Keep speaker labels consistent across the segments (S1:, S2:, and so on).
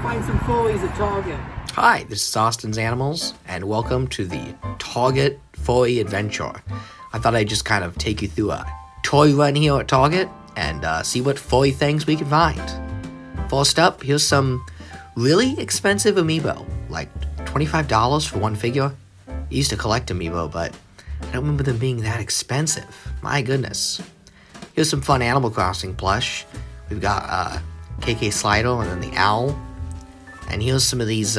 S1: find some Furries at Target.
S2: Hi, this is Austin's Animals, and welcome to the Target Furry Adventure. I thought I'd just kind of take you through a toy run here at Target and see what furry things we can find. First up, here's some really expensive amiibo, like $25 for one figure. I used to collect amiibo, but I don't remember them being that expensive. My goodness. Here's some fun Animal Crossing plush. We've got KK Slider and then the owl. And here's some of these,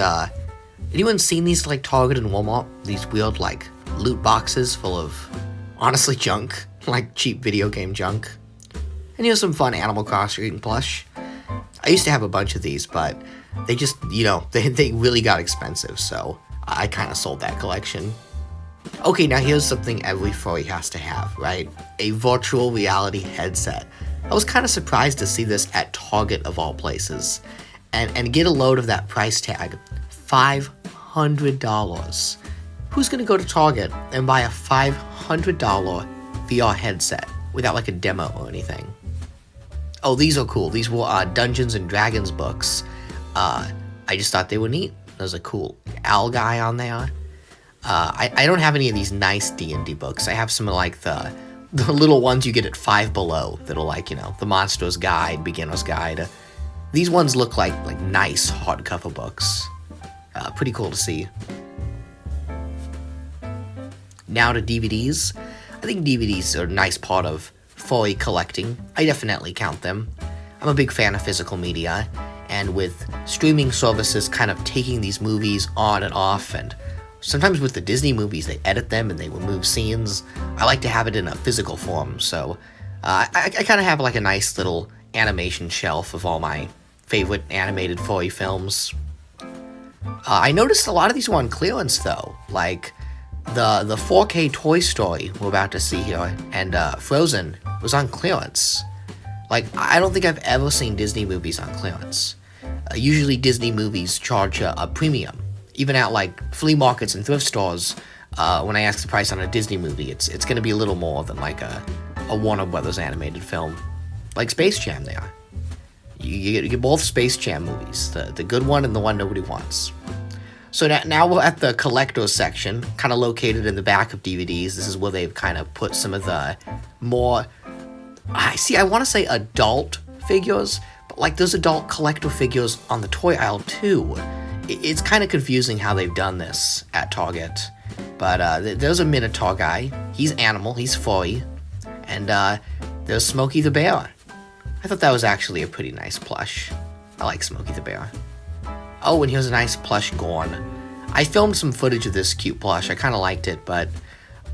S2: anyone seen these like Target and Walmart? These weird like loot boxes full of, honestly, junk. Like cheap video game junk. And here's some fun Animal Crossing plush. I used to have a bunch of these, but they just, they really got expensive, so I kind of sold that collection. Okay, now here's something every furry has to have, right? A virtual reality headset. I was kind of surprised to see this at Target of all places. And get a load of that price tag, $500. Who's going to go to Target and buy a $500 VR headset without like a demo or anything? Oh, these are cool. These were Dungeons and Dragons books. I just thought they were neat. There's a cool owl guy on there. I don't have any of these nice D&D books. I have some of like the little ones you get at Five Below that are like, the Monster's Guide, Beginner's Guide. These ones look like nice hardcover books. Pretty cool to see. Now to DVDs. I think DVDs are a nice part of furry collecting. I definitely count them. I'm a big fan of physical media, and with streaming services kind of taking these movies on and off, and sometimes with the Disney movies, they edit them and they remove scenes. I like to have it in a physical form, so I kind of have like a nice little animation shelf of all my favorite animated furry films. I noticed a lot of these were on clearance though, like the 4K Toy Story we're about to see here, and Frozen was on clearance. Like, I don't think I've ever seen Disney movies on clearance. Usually Disney movies charge a premium. Even at like flea markets and thrift stores, when I ask the price on a Disney movie, it's going to be a little more than like a Warner Brothers animated film. Like Space Jam, they are. You get both Space Jam movies, the good one and the one nobody wants. So now we're at the collector's section, kind of located in the back of DVDs. This is where they've kind of put some of the more, I want to say adult figures, but like those adult collector figures on the toy aisle too. It's kind of confusing how they've done this at Target. But there's a Minotaur guy. He's animal, he's furry. And there's Smokey the Bear. I thought that was actually a pretty nice plush. I like Smokey the Bear. Oh, and here's a nice plush Gorn. I filmed some footage of this cute plush. I kind of liked it, but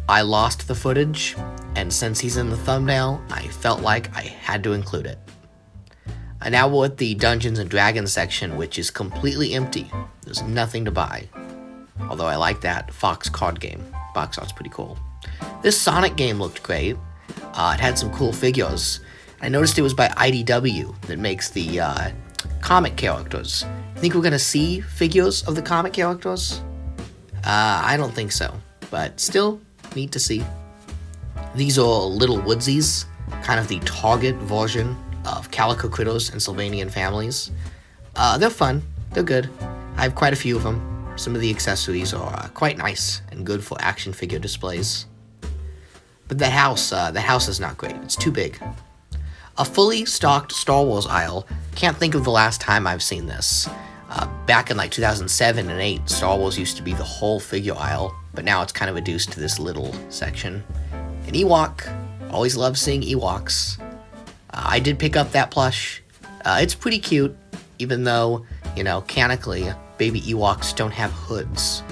S2: I lost the footage. And since he's in the thumbnail, I felt like I had to include it. And now we're at the Dungeons and Dragons section, which is completely empty. There's nothing to buy. Although I like that Fox card game. Box art's pretty cool. This Sonic game looked great. It had some cool figures. I noticed it was by IDW that makes the comic characters. Think we're gonna see figures of the comic characters? I don't think so, but still neat to see. These are little Woodsies, kind of the Target version of Calico Critters and Sylvanian families. They're fun, they're good. I have quite a few of them. Some of the accessories are quite nice and good for action figure displays. But the house is not great. It's too big. A fully stocked Star Wars aisle. Can't think of the last time I've seen this. Back in like 2007 and 8, Star Wars used to be the whole figure aisle, but now it's kind of reduced to this little section. An Ewok. Always love seeing Ewoks. I did pick up that plush. It's pretty cute, even though, canonically, baby Ewoks don't have hoods.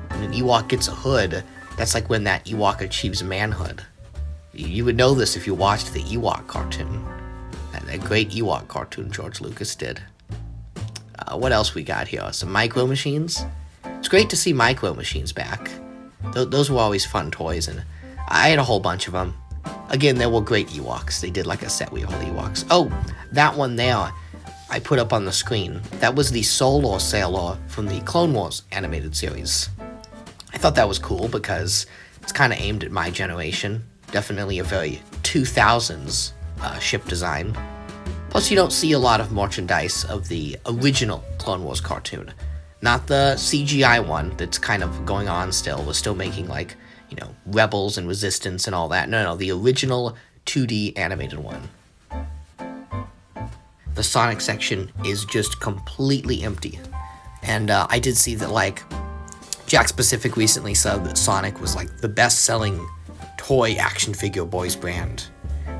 S2: When an Ewok gets a hood, that's like when that Ewok achieves manhood. You would know this if you watched the Ewok cartoon. That great Ewok cartoon George Lucas did. What else we got here? Some Micro Machines. It's great to see Micro Machines back. Those were always fun toys, and I had a whole bunch of them. Again, they were great Ewoks. They did like a set with all Ewoks. Oh, that one there I put up on the screen. That was the Solar Sailor from the Clone Wars animated series. I thought that was cool because it's kind of aimed at my generation. Definitely a very 2000s ship design. Plus, you don't see a lot of merchandise of the original Clone Wars cartoon. Not the CGI one that's kind of going on still. We're still making, like, you know, Rebels and Resistance and all that. No, the original 2D animated one. The Sonic section is just completely empty. And I did see that, like, Jack Pacific recently said that Sonic was, like, the best-selling toy action figure boys brand.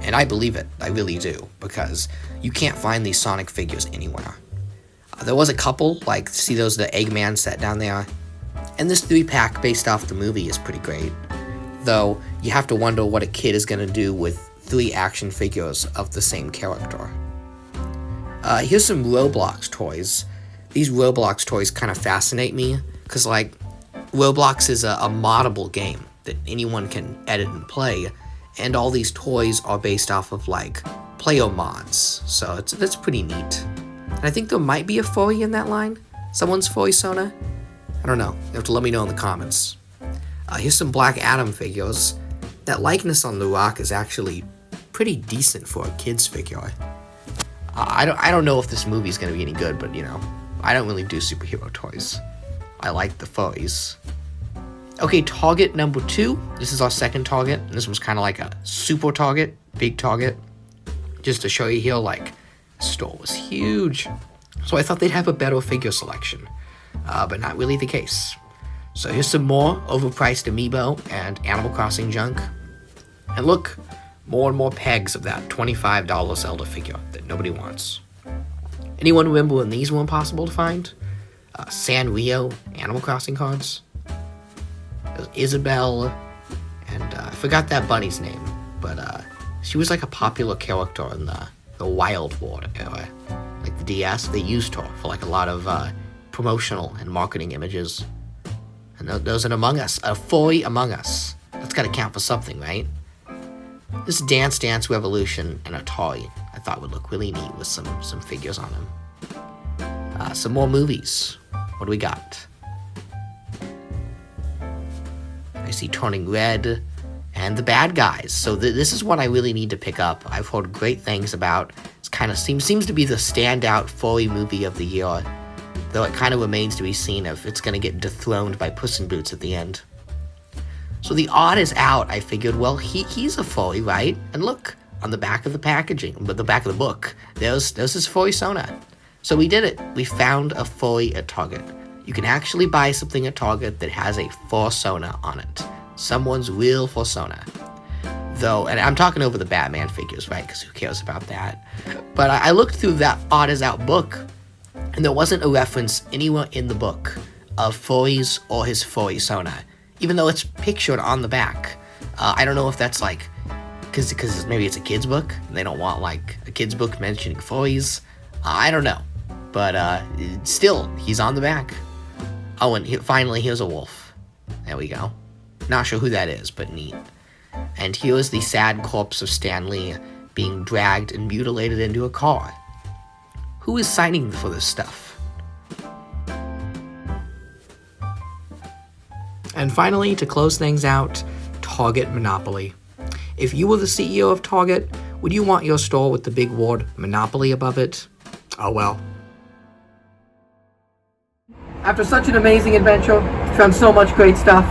S2: And I believe it. I really do. Because you can't find these Sonic figures anywhere. There was a couple, like, see those, the Eggman set down there? And this 3-pack based off the movie is pretty great. Though, you have to wonder what a kid is going to do with 3 action figures of the same character. Here's some Roblox toys. These Roblox toys kind of fascinate me, because, like, Roblox is a moddable game that anyone can edit and play, and all these toys are based off of, like, player mods, so that's pretty neat. And I think there might be a Furry in that line. Someone's Furry Sona? I don't know. You have to let me know in the comments. Here's some Black Adam figures. That likeness on The Rock is actually pretty decent for a kid's figure. I don't know if this movie's gonna be any good, but, you know, I don't really do superhero toys. I like the furries. Okay, target number 2. This is our second target. This was kind of like a super target, big target. Just to show you here, like, the store was huge. So I thought they'd have a better figure selection, but not really the case. So here's some more overpriced Amiibo and Animal Crossing junk. And look, more and more pegs of that $25 Zelda figure that nobody wants. Anyone remember when these were impossible to find? Sanrio Animal Crossing cards. There's Isabelle, and I forgot that bunny's name, but she was like a popular character in the Wild World era. Like the DS, they used her for like a lot of promotional and marketing images. And there's an Among Us, a Furry Among Us. That's gotta count for something, right? This Dance Dance Revolution and Atari I thought would look really neat with some figures on them. Some more movies. What do we got? I see Turning Red and The Bad Guys. So this is one I really need to pick up. I've heard great things about. It kind of seems to be the standout furry movie of the year, though it kind of remains to be seen if it's going to get dethroned by Puss in Boots at the end. So the odd is out. I figured, well, he's a furry, right? And look, on the back of the packaging, the back of the book, there's his furry Sona. So we did it. We found a furry at Target. You can actually buy something at Target that has a fur Sona on it. Someone's real fur Sona. Though, and I'm talking over the Batman figures, right? Because who cares about that? But I looked through that odd is out book, and there wasn't a reference anywhere in the book of furries or his furry Sona, even though it's pictured on the back. I don't know if that's like, because maybe it's a kid's book, and they don't want like a kid's book mentioning furries. I don't know. But still, he's on the back. Oh, and finally, here's a wolf. There we go. Not sure who that is, but neat. And here's the sad corpse of Stan Lee being dragged and mutilated into a car. Who is signing for this stuff? And finally, to close things out, Target Monopoly. If you were the CEO of Target, would you want your store with the big word Monopoly above it? Oh well. After such an amazing adventure, found so much great stuff.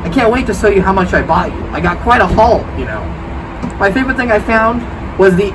S2: I can't wait to show you how much I bought you. I got quite a haul, you know. My favorite thing I found was the